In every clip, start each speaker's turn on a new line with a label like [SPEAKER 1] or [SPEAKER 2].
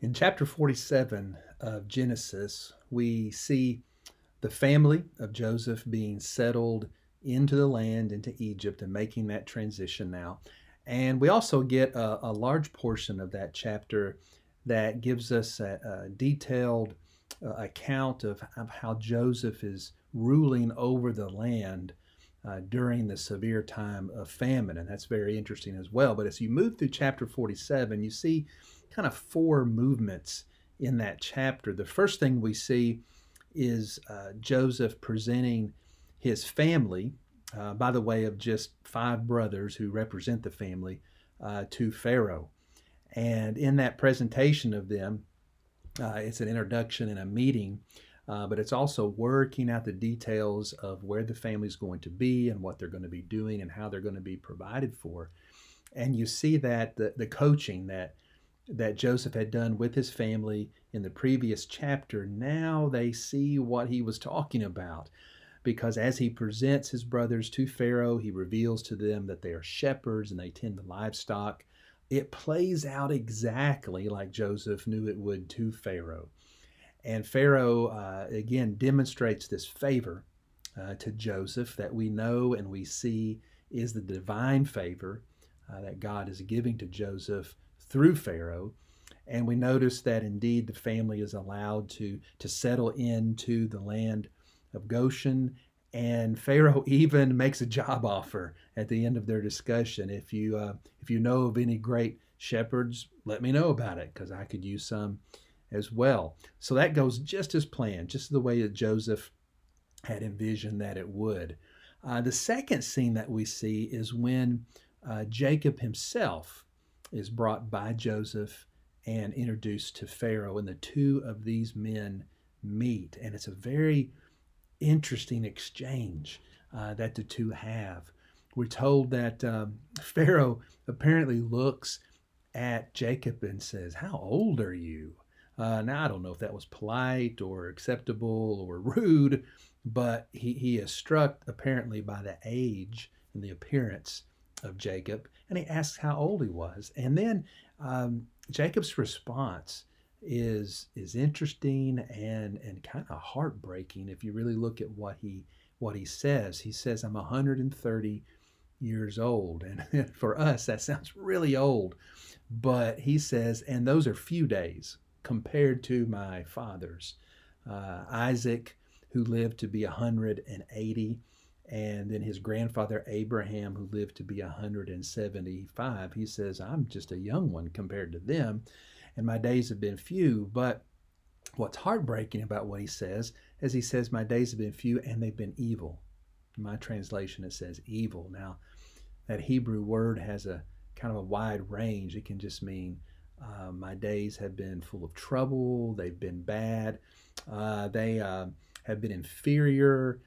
[SPEAKER 1] In chapter 47 of Genesis, we see the family of Joseph being settled into the land, into Egypt, and making that transition now. And we also get a large portion of that chapter that gives us a detailed account of how Joseph is ruling over the land during the severe time of famine. And that's very interesting as well. But as you move through chapter 47, you see kind of four movements in that chapter. The first thing we see is Joseph presenting his family, by the way of just five brothers who represent the family, to Pharaoh. And in that presentation of them, it's an introduction and a meeting, but it's also working out the details of where the family's going to be and what they're going to be doing and how they're going to be provided for. And you see that the coaching that Joseph had done with his family in the previous chapter, now they see what he was talking about. Because as he presents his brothers to Pharaoh, he reveals to them that they are shepherds and they tend the livestock. It plays out exactly like Joseph knew it would to Pharaoh. And Pharaoh, again, demonstrates this favor to Joseph that we know and we see is the divine favor that God is giving to Joseph through Pharaoh. And we notice that indeed the family is allowed to settle into the land of Goshen. And Pharaoh even makes a job offer at the end of their discussion. If you know of any great shepherds, let me know about it, because I could use some as well. So that goes just as planned, just the way that Joseph had envisioned that it would. The second scene that we see is when Jacob himself is brought by Joseph and introduced to Pharaoh, and the two of these men meet. And it's a very interesting exchange that the two have. We're told that Pharaoh apparently looks at Jacob and says, "How old are you?" Now, I don't know if that was polite or acceptable or rude, but he is struck apparently by the age and the appearance of Jacob, and he asks how old he was. And then Jacob's response is interesting and kind of heartbreaking if you really look at what he says. He says, "I'm 130 years old." And for us, that sounds really old. But he says, "And those are few days compared to my fathers. Isaac, who lived to be 180, and then his grandfather Abraham, who lived to be 175. He says, I'm just a young one compared to them, and my days have been few." But what's heartbreaking about what he says is he says, "My days have been few and they've been evil." In my translation, it says evil. Now, that Hebrew word has a kind of a wide range. It can just mean my days have been full of trouble, they've been bad, they have been inferior,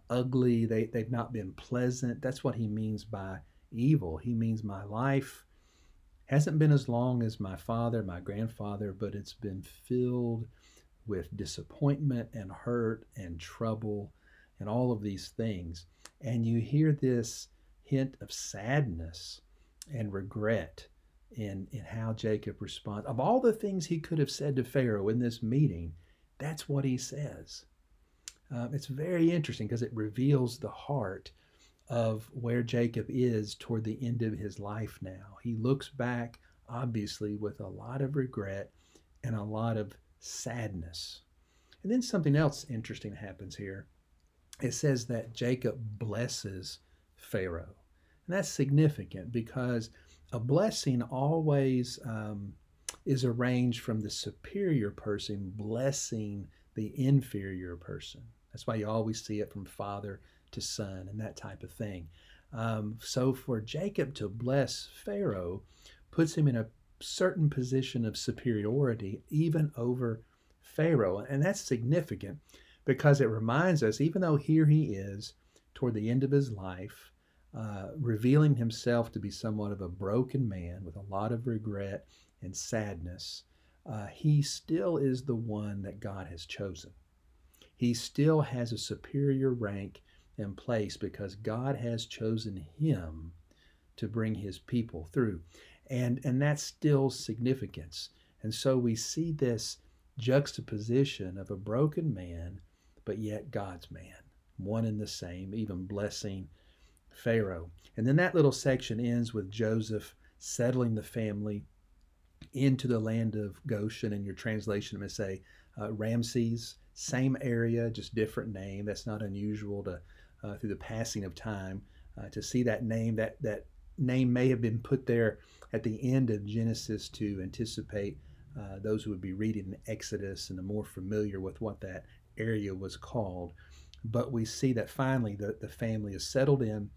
[SPEAKER 1] ugly, they've not been pleasant. That's what he means by evil. He means my life hasn't been as long as my father, my grandfather, but it's been filled with disappointment and hurt and trouble and all of these things. And you hear this hint of sadness and regret in how Jacob responds. Of all the things he could have said to Pharaoh in this meeting, that's what he says. It's very interesting because it reveals the heart of where Jacob is toward the end of his life now. He looks back, obviously, with a lot of regret and a lot of sadness. And then something else interesting happens here. It says that Jacob blesses Pharaoh. And that's significant because a blessing always is arranged from the superior person blessing the inferior person. That's why you always see it from father to son and that type of thing. So for Jacob to bless Pharaoh puts him in a certain position of superiority even over Pharaoh. And that's significant because it reminds us, even though here he is toward the end of his life, revealing himself to be somewhat of a broken man with a lot of regret and sadness, he still is the one that God has chosen. He still has a superior rank and place because God has chosen him to bring his people through. And that's still significance And so we see this juxtaposition of a broken man, but yet God's man, one and the same, even blessing Pharaoh. And then that little section ends with Joseph settling the family into the land of Goshen. In your translation, it may say Ramses, same area, just different name. That's not unusual to through the passing of time to see that name. That name may have been put there at the end of Genesis to anticipate those who would be reading Exodus and are more familiar with what that area was called. But we see that finally the family is settled in,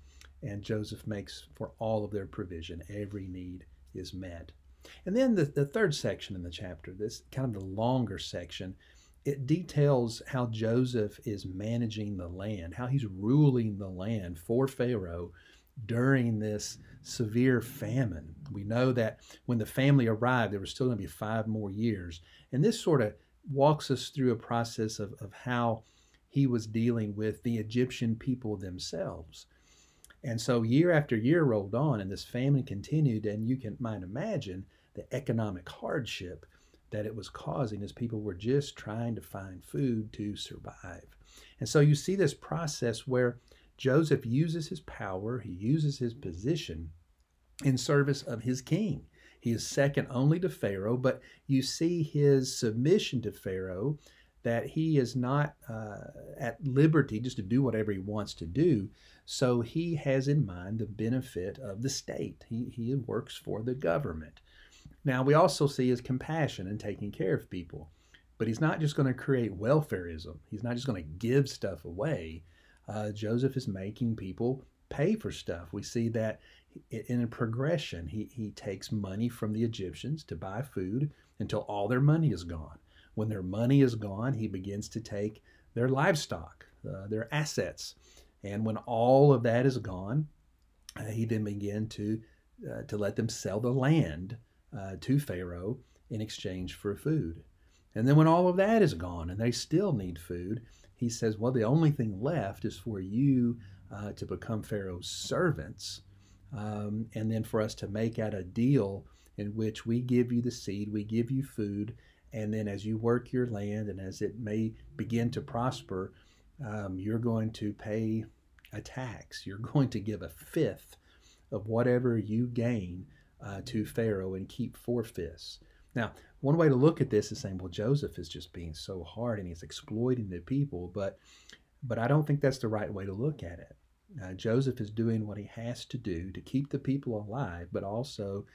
[SPEAKER 1] and Joseph makes for all of their provision. Every need is met. And then the third section in the chapter, this kind of the longer section, it details how Joseph is managing the land, how he's ruling the land for Pharaoh during this severe famine. We know that when the family arrived, there was still going to be 5 more years. And this sort of walks us through a process of how he was dealing with the Egyptian people themselves. And so year after year rolled on, and this famine continued, and you might imagine the economic hardship that it was causing as people were just trying to find food to survive. And so you see this process where Joseph uses his power, he uses his position in service of his king. He is second only to Pharaoh, but you see his submission to Pharaoh, that he is not at liberty just to do whatever he wants to do. So he has in mind the benefit of the state. He works for the government. Now, we also see his compassion in taking care of people. But he's not just going to create welfareism. He's not just going to give stuff away. Joseph is making people pay for stuff. We see that in a progression. He takes money from the Egyptians to buy food until all their money is gone. When their money is gone, he begins to take their livestock, their assets. And when all of that is gone, he then began to let them sell the land to Pharaoh in exchange for food. And then when all of that is gone and they still need food, he says, well, the only thing left is for you to become Pharaoh's servants, and then for us to make out a deal in which we give you the seed, we give you food, and then as you work your land and as it may begin to prosper, you're going to pay a tax. You're going to give 1/5 of whatever you gain to Pharaoh and keep 4/5. Now, one way to look at this is saying, well, Joseph is just being so hard and he's exploiting the people, but I don't think that's the right way to look at it. Joseph is doing what he has to do to keep the people alive, but also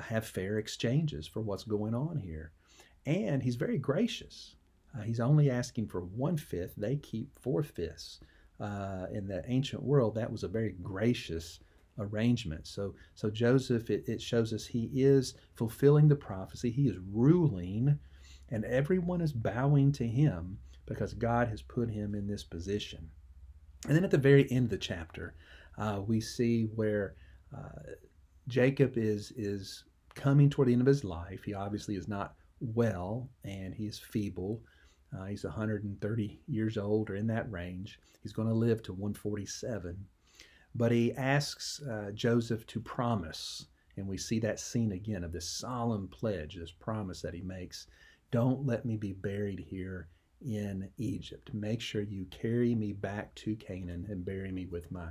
[SPEAKER 1] have fair exchanges for what's going on here. And he's very gracious. He's only asking for 1/5. They keep 4/5. In the ancient world, that was a very gracious arrangement. So Joseph, it shows us he is fulfilling the prophecy. He is ruling, and everyone is bowing to him because God has put him in this position. And then at the very end of the chapter, we see where Jacob is coming toward the end of his life. He obviously is not well, and he is feeble. He's 130 years old or in that range. He's going to live to 147. But he asks Joseph to promise, and we see that scene again of this solemn pledge, this promise that he makes. Don't let me be buried here in Egypt. Make sure you carry me back to Canaan and bury me with my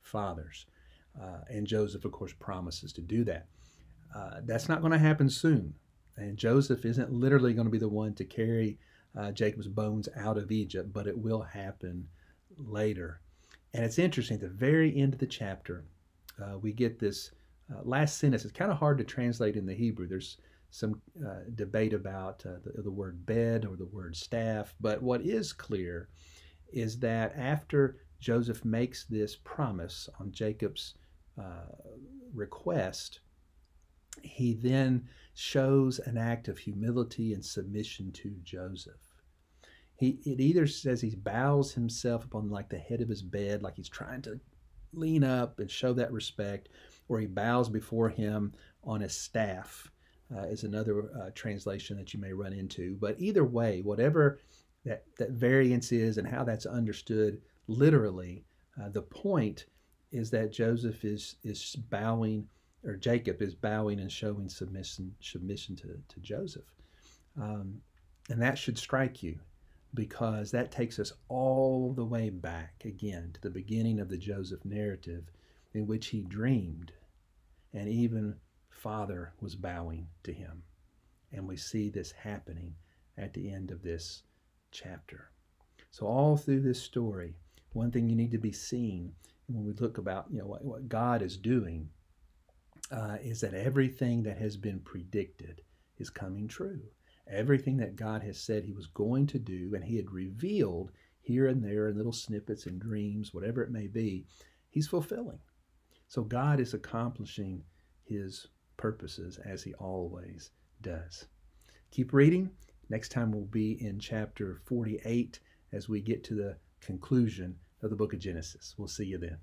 [SPEAKER 1] fathers. And Joseph, of course, promises to do that. That's not going to happen soon. And Joseph isn't literally going to be the one to carry Jacob's bones out of Egypt, but it will happen later. And it's interesting, at the very end of the chapter, we get this last sentence. It's kind of hard to translate in the Hebrew. There's some debate about the word bed or the word staff. But what is clear is that after Joseph makes this promise on Jacob's request, he then shows an act of humility and submission to Joseph. It either says he bows himself upon like the head of his bed, like he's trying to lean up and show that respect, or he bows before him on his staff, is another translation that you may run into. But either way, whatever that variance is and how that's understood literally, the point is that Joseph is bowing or Jacob is bowing and showing submission to Joseph. Um, and that should strike you, because that takes us all the way back again to the beginning of the Joseph narrative, in which he dreamed, and even Father was bowing to him. And we see this happening at the end of this chapter. So all through this story, one thing you need to be seeing when we look about what God is doing is that everything that has been predicted is coming true. Everything that God has said he was going to do, and he had revealed here and there in little snippets and dreams, whatever it may be, he's fulfilling. So God is accomplishing his purposes as he always does. Keep reading. Next time we'll be in chapter 48 as we get to the conclusion of the book of Genesis. We'll see you then.